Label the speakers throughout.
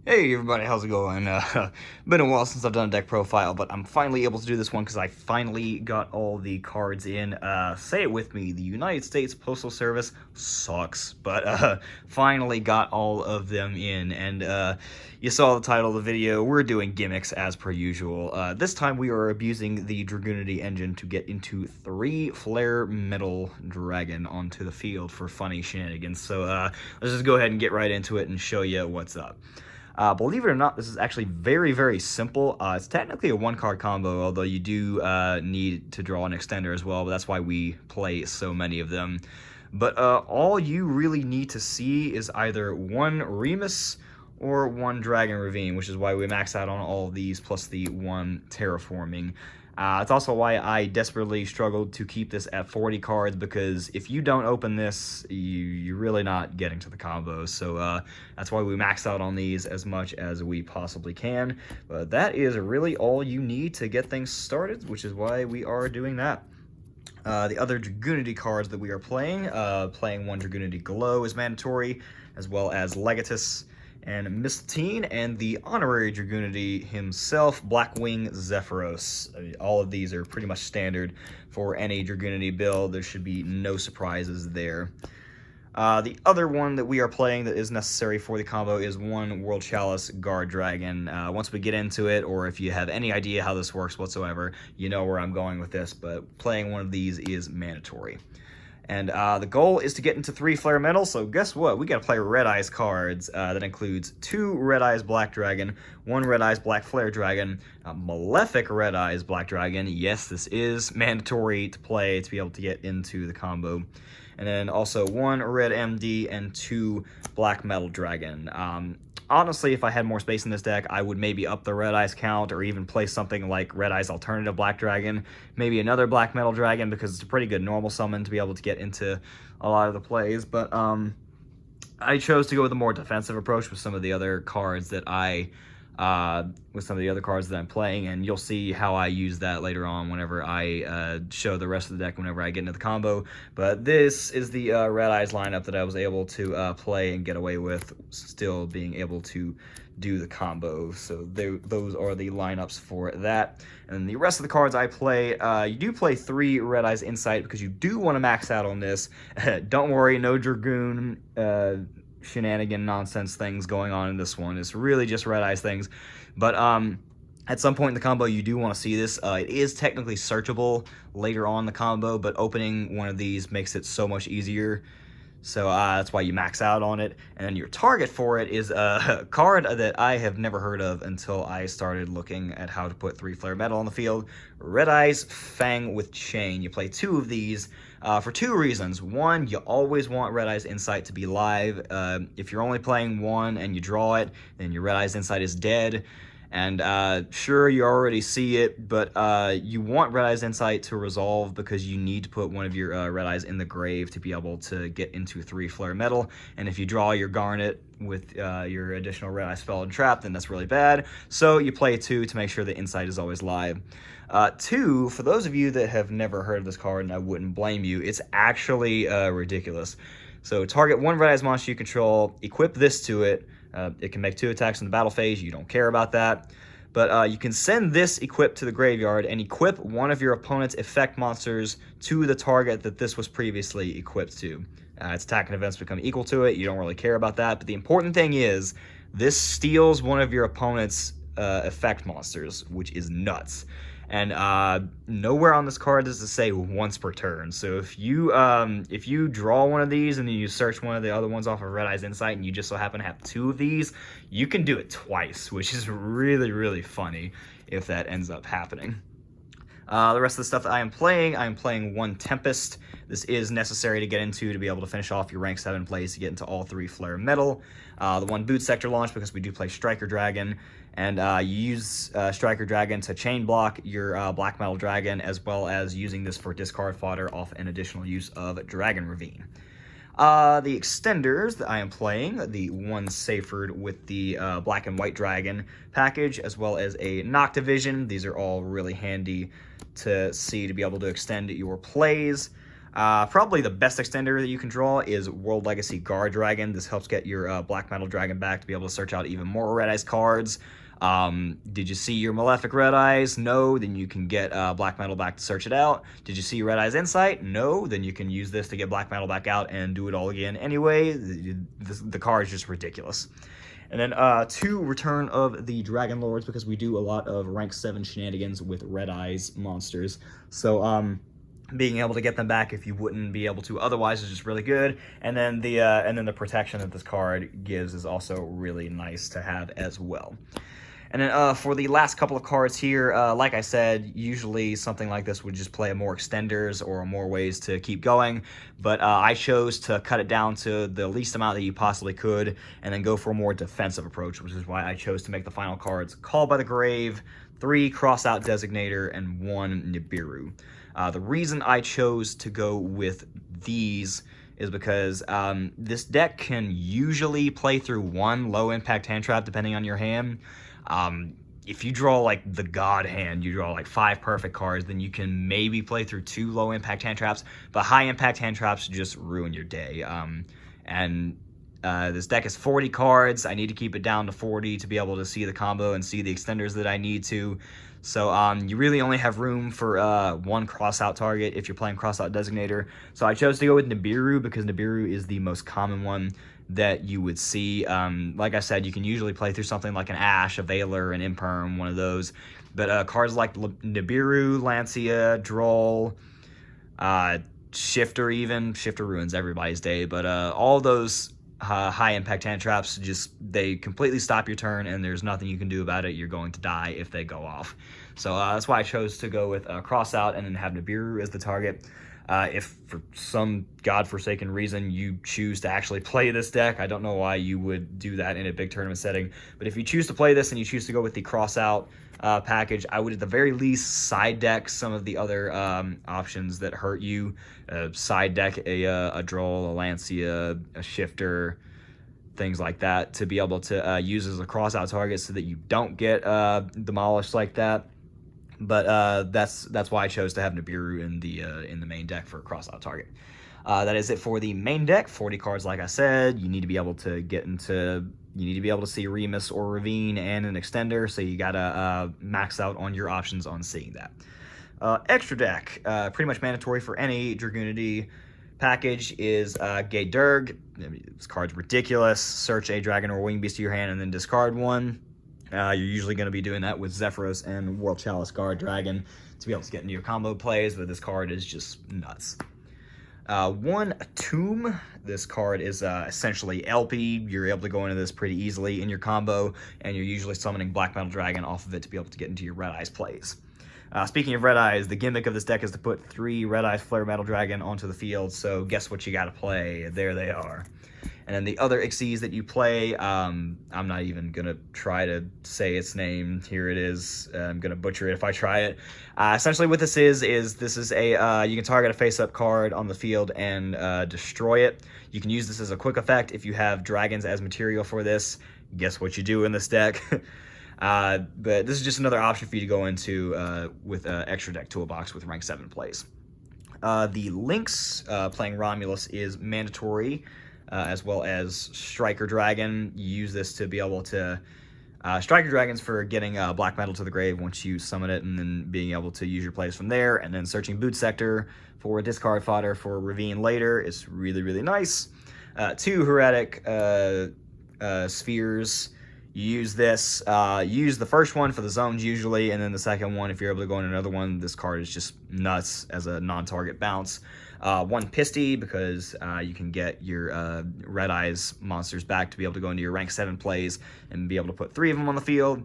Speaker 1: Hey everybody, how's it going? Been a while since I've done a deck profile, but I'm finally able to do this one because I finally got all the cards in. Say it with me, the United States Postal Service sucks, but finally got all of them in, and you saw the title of the video, we're doing gimmicks as per usual. This time we are abusing the Dragunity engine to get into 3 Flare Metal Dragon onto the field for funny shenanigans, so let's just go ahead and get right into it and show you what's up. Believe it or not, this is actually very, very simple. It's technically a 1-card combo, although you do need to draw an extender as well, but that's why we play so many of them. But all you really need to see is either 1 Remus or 1 Dragon Ravine, which is why we max out on all of these, plus the 1 Terraforming. It's also why I desperately struggled to keep this at 40 cards, because if you don't open this, you're really not getting to the combo. So that's why we max out on these as much as we possibly can. But that is really all you need to get things started, which is why we are doing that. The other Dragunity cards that we are playing 1 Dragunity Glow is mandatory, as well as Legatus and Mistine, and the honorary Dragunity himself, Blackwing Zephyros. I mean, all of these are pretty much standard for any Dragunity build. There should be no surprises there. The other one that we are playing that is necessary for the combo is 1 World Chalice Guard Dragon. Once we get into it, or if you have any idea how this works whatsoever, you know where I'm going with this, but playing one of these is mandatory. And the goal is to get into 3 Flare Metal, so guess what? We gotta play Red Eyes cards. That includes 2 Red Eyes Black Dragon, 1 Red Eyes Black Flare Dragon, Malefic Red Eyes Black Dragon. Yes, this is mandatory to play to be able to get into the combo. And then also 1 Red MD and 2 Black Metal Dragon. Honestly, if I had more space in this deck, I would maybe up the Red Eyes count, or even play something like Red Eyes Alternative Black Dragon, maybe another Black Metal Dragon, because it's a pretty good normal summon to be able to get into a lot of the plays. But I chose to go with a more defensive approach with some of the other cards that I'm playing, and you'll see how I use that later on whenever I show the rest of the deck whenever I get into the combo. But this is the Red Eyes lineup that I was able to play and get away with, still being able to do the combo. So those are the lineups for that. And the rest of the cards I play, you do play 3 Red Eyes Insight because you do want to max out on this. Don't worry, no Dragoon shenanigan nonsense things going on in this one. It's really just Red Eyes things. But at some point in the combo, you do want to see this. It is technically searchable later on in the combo, but opening one of these makes it so much easier. So that's why you max out on it. And then your target for it is a card that I have never heard of until I started looking at how to put 3 Flare Metal on the field. Red Eyes Fang with Chain. You play 2 of these for 2 reasons. 1, you always want Red Eyes Insight to be live. If you're only playing 1 and you draw it, then your Red Eyes Insight is dead. And sure, you already see it, but you want Red Eyes Insight to resolve because you need to put one of your Red Eyes in the grave to be able to get into 3 Flare Metal. And if you draw your Garnet with your additional Red Eye Spell and Trap, then that's really bad. So you play 2 to make sure the Insight is always live. 2, for those of you that have never heard of this card, and I wouldn't blame you, it's actually ridiculous. So target 1 Red Eyes monster you control, equip this to it. It can make 2 attacks in the battle phase. You don't care about that. But you can send this equipped to the graveyard and equip one of your opponent's effect monsters to the target that this was previously equipped to. Its attack and events become equal to it. You don't really care about that. But the important thing is this steals one of your opponent's effect monsters, which is nuts. And nowhere on this card does it say once per turn. So if you draw one of these and then you search one of the other ones off of Red Eyes Insight and you just so happen to have 2 of these, you can do it twice, which is really, really funny if that ends up happening. The rest of the stuff that I am playing 1 Tempest. This is necessary to get into to be able to finish off your rank 7 plays to get into all 3 Flare Metal. The 1 Boot Sector launch because we do play Striker Dragon, and you use Striker Dragon to chain block your Black Metal Dragon, as well as using this for discard fodder off an additional use of Dragon Ravine. The extenders that I am playing, the 1 Seyfried with the Black and White Dragon package, as well as a Noctivision. These are all really handy to see to be able to extend your plays. Probably the best extender that you can draw is World Legacy Guard Dragon. This helps get your Black Metal Dragon back to be able to search out even more Red Eyes cards. Did you see your Malefic Red Eyes? No, then you can get Black Metal back to search it out. Did you see Red Eyes Insight? No, then you can use this to get Black Metal back out and do it all again anyway. The card is just ridiculous. And then 2, Return of the Dragon Lords, because we do a lot of rank 7 shenanigans with Red Eyes monsters. So being able to get them back if you wouldn't be able to otherwise is just really good. And then the protection that this card gives is also really nice to have as well. And then for the last couple of cards here, like I said, usually something like this would just play more extenders or more ways to keep going. But I chose to cut it down to the least amount that you possibly could and then go for a more defensive approach, which is why I chose to make the final cards Call by the Grave, 3 Cross-Out Designator, and 1 Nibiru. The reason I chose to go with these is because this deck can usually play through 1 low-impact hand trap depending on your hand. If you draw like the God hand, you draw like 5 perfect cards, then you can maybe play through 2 low impact hand traps, but high impact hand traps just ruin your day. This deck is 40 cards. I need to keep it down to 40 to be able to see the combo and see the extenders that I need to. So you really only have room for 1 cross-out target if you're playing cross-out designator. So I chose to go with Nibiru because Nibiru is the most common one that you would see. Like I said, you can usually play through something like an Ash, a Valor, an Imperm, one of those. But cards like Nibiru, Lancia, Droll, Shifter even. Shifter ruins everybody's day. But all those high impact hand traps, they completely stop your turn and there's nothing you can do about it. You're going to die if they go off. So that's why I chose to go with cross out and then have Nibiru as the target. If for some godforsaken reason you choose to actually play this deck, I don't know why you would do that in a big tournament setting, but if you choose to play this and you choose to go with the cross out package, I would at the very least side deck some of the other options that hurt you. Side deck a Droll, a Lancia, a Shifter, things like that, to be able to use as a cross out target so that you don't get demolished like that. But that's why I chose to have Nibiru in the main deck for a cross-out target. That is it for the main deck. 40 cards, like I said. You need to be able to see Remus or Ravine and an extender, so you gotta max out on your options on seeing that. Extra deck, pretty much mandatory for any Dragunity package, is Gay Durg. This card's ridiculous. Search a dragon or wing beast to your hand and then discard 1. You're usually going to be doing that with Zephyros and World Chalice Guard Dragon to be able to get into your combo plays, but this card is just nuts. 1 Tomb. This card is essentially LP. You're able to go into this pretty easily in your combo, and you're usually summoning Black Metal Dragon off of it to be able to get into your Red Eyes plays. Speaking of Red Eyes, the gimmick of this deck is to put 3 Red Eyes Flare Metal Dragon onto the field, so guess what you got to play? There they are. And then the other Xyz that you play, I'm not even going to try to say its name. Here it is. I'm going to butcher it if I try it. Essentially what this is a, you can target a face-up card on the field and destroy it. You can use this as a quick effect if you have dragons as material for this. Guess what you do in this deck? But this is just another option for you to go into with an extra deck toolbox with rank 7 plays. The Lynx playing Romulus is mandatory. As well as Striker Dragon. You use this to be able to Striker Dragon's for getting Black Metal to the grave once you summon it, and then being able to use your plays from there, and then searching Boot Sector for a discard fodder for Ravine later is really, really nice. 2 Heretic Spheres. You use this, use the first one for the zones usually, and then the second one, if you're able to go in another one, this card is just nuts as a non-target bounce. 1 Pisty, because you can get your Red Eyes monsters back to be able to go into your rank 7 plays and be able to put 3 of them on the field.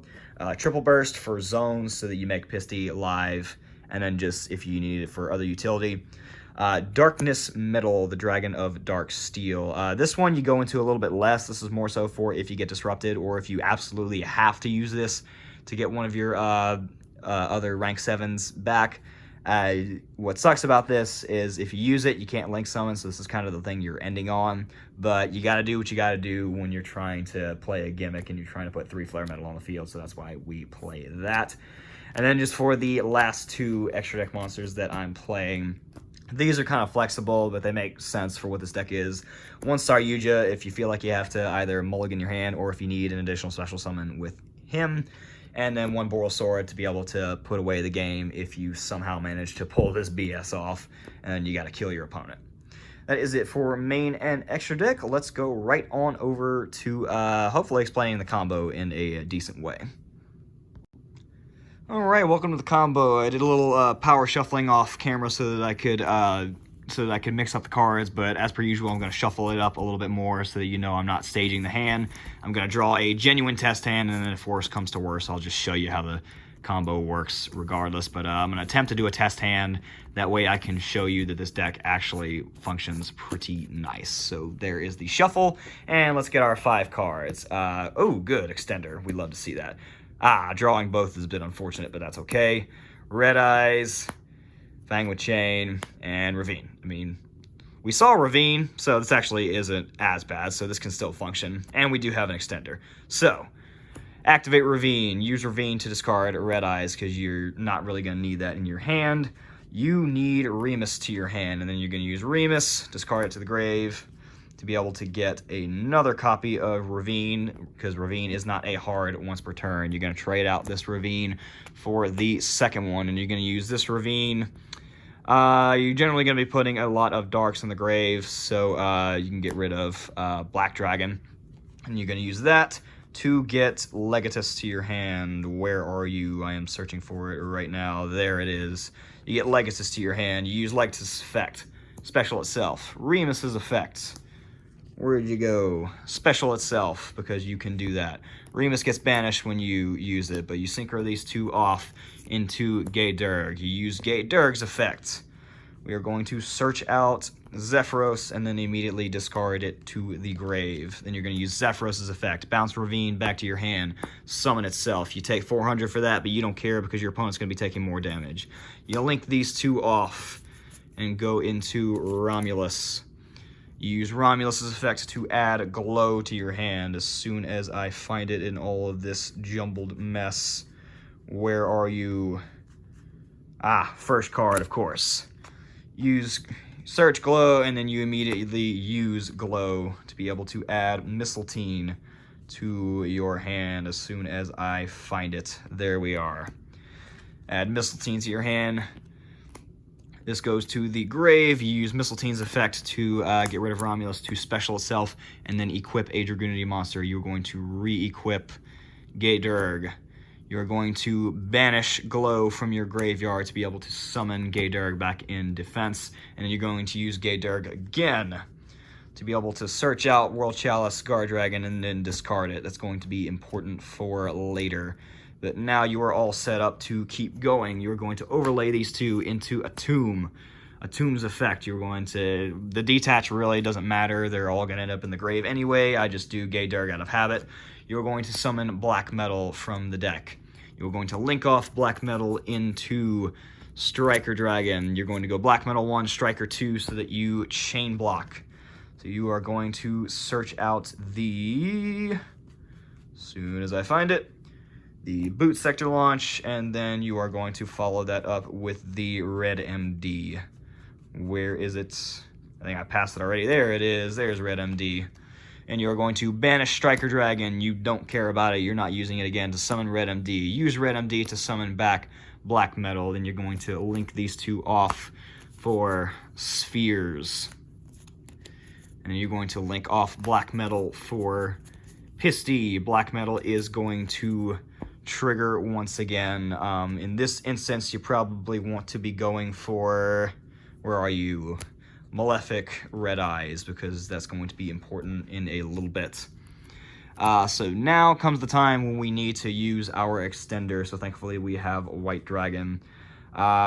Speaker 1: Triple Burst for zones so that you make Pisty live, and then just if you need it for other utility. Darkness Metal, the Dragon of Dark Steel. This one you go into a little bit less. This is more so for if you get disrupted or if you absolutely have to use this to get one of your other rank 7s back. What sucks about this is if you use it, you can't link summon, so this is kind of the thing you're ending on, but you got to do what you got to do when you're trying to play a gimmick and you're trying to put 3 Flare Metal on the field, so that's why we play that. And then just for the last 2 extra deck monsters that I'm playing, These are kind of flexible, but they make sense for what this deck is. 1-star Yuja if you feel like you have to either mulligan your hand or if you need an additional special summon with him. And then 1 Boral Sword to be able to put away the game if you somehow manage to pull this BS off and you got to kill your opponent. That is it for main and extra deck. Let's go right on over to hopefully explaining the combo in a decent way. Alright, welcome to the combo. I did a little power shuffling off camera so that I could mix up the cards, but as per usual, I'm going to shuffle it up a little bit more so that you know I'm not staging the hand. I'm going to draw a genuine test hand, and then if worse comes to worse, I'll just show you how the combo works regardless. But I'm going to attempt to do a test hand. That way I can show you that this deck actually functions pretty nice. So there is the shuffle, and let's get our 5 cards. Oh, good, extender. We'd love to see that. Drawing both is a bit unfortunate, but that's okay. Red Eyes, Fang with Chain, and Ravine. I mean, we saw Ravine, so this actually isn't as bad, so this can still function. And we do have an extender. So, activate Ravine. Use Ravine to discard Red Eyes, because you're not really going to need that in your hand. You need Remus to your hand, and then you're going to use Remus, discard it to the grave, to be able to get another copy of Ravine, because Ravine is not a hard once per turn. You're going to trade out this Ravine for the second one, and you're going to use this Ravine. You're generally going to be putting a lot of darks in the grave, so you can get rid of Black Dragon, and you're going to use that to get Legatus to your hand. Where are you? I am searching for it right now. There it is. You get Legatus to your hand. You use Legatus' effect. Special itself. Remus's effects. Where'd you go? Special itself, because you can do that. Remus gets banished when you use it, but you synchro these 2 off into Gay Durg. You use Gay Durg's effect. We are going to search out Zephyros and then immediately discard it to the grave. Then you're going to use Zephyros's effect. Bounce Ravine back to your hand. Summon itself. You take 400 for that, but you don't care because your opponent's going to be taking more damage. You link these 2 off and go into Romulus. You use Romulus's effect to add Glow to your hand as soon as I find it in all of this jumbled mess. Where are you? First card, of course. Search Glow, and then you immediately use Glow to be able to add Mistletoe to your hand as soon as I find it. There we are. Add Mistletoe to your hand. This goes to the grave. You use Mistletoe's effect to get rid of Romulus to special itself, and then equip a Dragunity monster. You're going to re-equip Gay Durg. You're going to banish Glow from your graveyard to be able to summon Gay Durg back in defense, and then you're going to use Gay Durg again to be able to search out World Chalice, Guard Dragon, and then discard it. That's going to be important for later. But now you are all set up to keep going. You're going to overlay these 2 into a tomb. A tomb's effect. You're going to... The detach really doesn't matter. They're all going to end up in the grave anyway. I just do Gay Durg out of habit. You're going to summon Black Metal from the deck. You're going to link off Black Metal into Striker Dragon. You're going to go Black Metal 1, Striker 2 so that you chain block. So you are going to search out the... As soon as I find it. The Boot Sector launch, and then you are going to follow that up with the Red MD. Where is it? I think I passed it already. There it is. There's Red MD. And you're going to banish Striker Dragon. You don't care about it. You're not using it again to summon Red MD. Use Red MD to summon back Black Metal. Then you're going to link these 2 off for Spheres. And then you're going to link off Black Metal for Pisty. Black Metal is going to trigger once again. In this instance, you probably want to be going for, where are you? Malefic Red Eyes, because that's going to be important in a little bit. So now comes the time when we need to use our extender, so thankfully we have a White Dragon.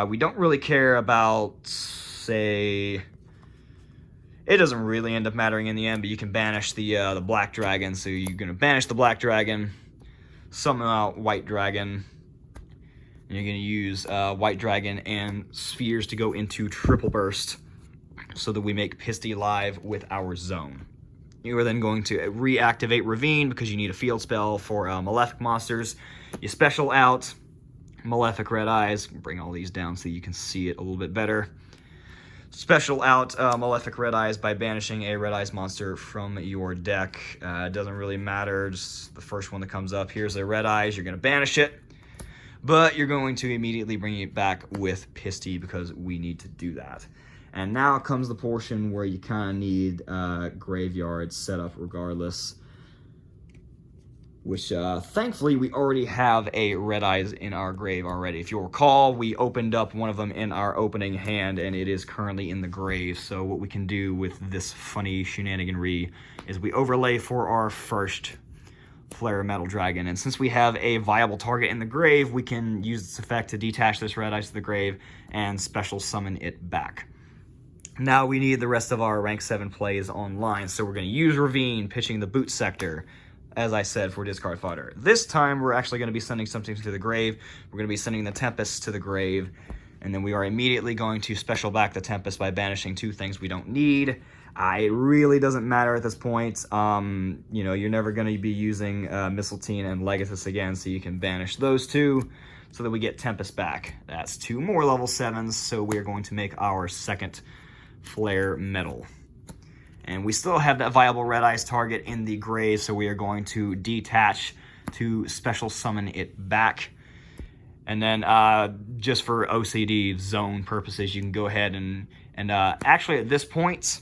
Speaker 1: We don't really care about, say... It doesn't really end up mattering in the end, but you can banish the Black Dragon, so you're going to banish the Black Dragon, summon out White Dragon, and you're going to use White Dragon and Spheres to go into Triple Burst so that we make Pisty live with our zone. You are then going to reactivate Ravine because you need a field spell for Malefic monsters. You special out Malefic Red Eyes. Bring all these down so you can see it a little bit better. special out Malefic Red Eyes by banishing a Red Eyes monster from your deck. It doesn't really matter, just the first one that comes up. Here's a Red Eyes, you're going to banish it, but you're going to immediately bring it back with Pisty because we need to do that. And now comes the portion where you kind of need graveyard set up regardless, which thankfully we already have a Red Eyes in our grave already. If you'll recall, we opened up one of them in our opening hand, and it is currently in the grave. So what we can do with this funny shenaniganry is we overlay for our first Flare Metal Dragon, and since we have a viable target in the grave, we can use this effect to detach this Red Eyes to the grave and special summon it back. Now we need the rest of our rank 7 plays online, so we're going to use Ravine, pitching the Boot Sector, as I said, for discard fodder. This time we're actually going to be sending something to the grave. We're going to be sending the Tempest to the grave, and then we are immediately going to special back the Tempest by banishing 2 things we don't need. It really doesn't matter at this point. You know, you're never going to be using Mistletoe and Legatus again, so you can banish those 2 so that we get Tempest back. That's 2 more level 7s, so we're going to make our second Flare Metal. And we still have that viable Red Eyes target in the grave, so we are going to detach to special summon it back. And then just for OCD zone purposes, you can go ahead and actually at this point,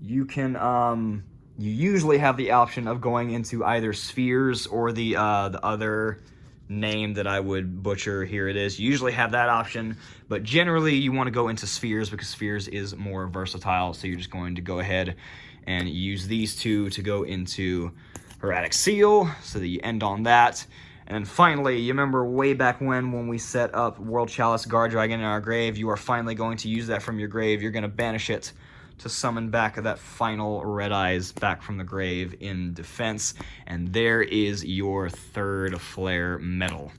Speaker 1: you can you usually have the option of going into either Spheres or the other name that I would butcher. Here it is. You usually have that option, but generally you want to go into Spheres because Spheres is more versatile. So you're just going to go ahead and use these 2 to go into Hieratic Seal so that you end on that. And then finally, you remember way back when we set up World Chalice Guard Dragon in our grave, you are finally going to use that from your grave. You're going to banish it to summon back that final Red Eyes back from the grave in defense. And there is your third Flare Metal.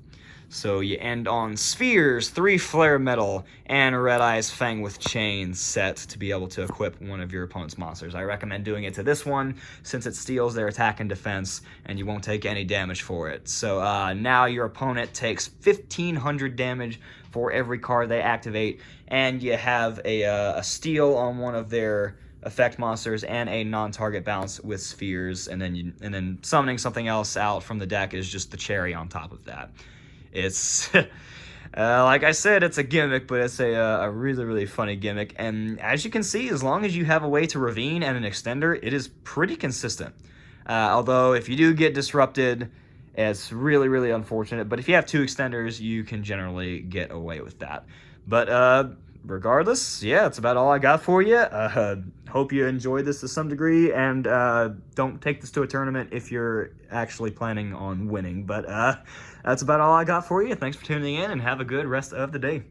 Speaker 1: So you end on Spheres, 3 Flare Metal, and Red Eyes Fang with Chain set to be able to equip one of your opponent's monsters. I recommend doing it to this one since it steals their attack and defense, and you won't take any damage for it. So now your opponent takes 1,500 damage for every card they activate, and you have a steal on one of their effect monsters and a non-target bounce with Spheres, and then summoning something else out from the deck is just the cherry on top of that. It's like I said, it's a gimmick, but it's a really, really funny gimmick. And as you can see, as long as you have a way to Ravine and an extender, it is pretty consistent. Although if you do get disrupted, it's really, really unfortunate. But if you have 2 extenders, you can generally get away with that. But regardless, yeah, that's about all I got for you. Hope you enjoyed this to some degree, and don't take this to a tournament if you're actually planning on winning. But that's about all I got for you. Thanks for tuning in, and have a good rest of the day.